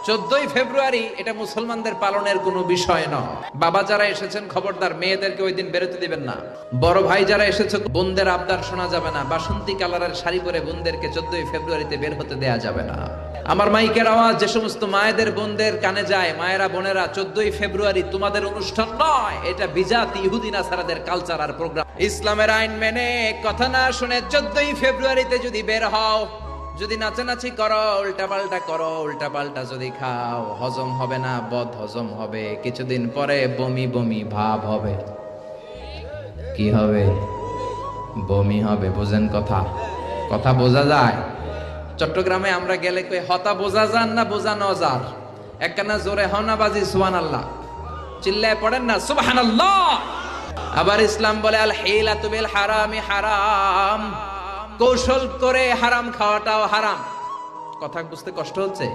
14ই ফেব্রুয়ারি এটা মুসলমানদের পালনের কোনো বিষয় নয়। বাবা যারা এসেছেন খবরদার মেয়েদেরকে ওই দিন বেরোতে দিবেন না। বড় ভাই যারা এসেছে বোনদের আবদার শোনা যাবে না। বাসন্তী কালারের শাড়ি পরে বোনদেরকে 14ই ফেব্রুয়ারিতে বের হতে দেয়া যাবে না। আমার মাইকের আওয়াজ যে সমস্ত মায়েদের বোনদের কানে যায়, মায়েরা বোনেরা, 14ই ফেব্রুয়ারি তোমাদের অনুষ্ঠান নয়, এটা বিজাতি ইহুদি নাসারাদের কালচার আর প্রোগ্রাম। ইসলামের আইন মেনে কথা না শুনে 14ই ফেব্রুয়ারিতে যদি বের হও, যদি নাচানাচি করো, উল্টাপাল্টা করো, উল্টাপাল্টা যদি খাও, হজম হবে না, বদ হজম হবে, কিছুদিন পরে বমি বমি ভাব হবে। কি হবে? বমি হবে। বোঝেন কথা? কথা বোঝা যায়? চট্টগ্রামে আমরা গেলে কই হতা বোঝা যান না বোঝা নজার, একখানা জোরে হনা বাজি সুবহানাল্লাহ চিল্লায় পড়েন না সুবহানাল্লাহ। আবার ইসলাম বলে আল হিলাতু বিল হারামি হারাম, কৌশল করে হারাম খাওয়াটাও হারাম। কথা বুঝতে কষ্ট হচ্ছে?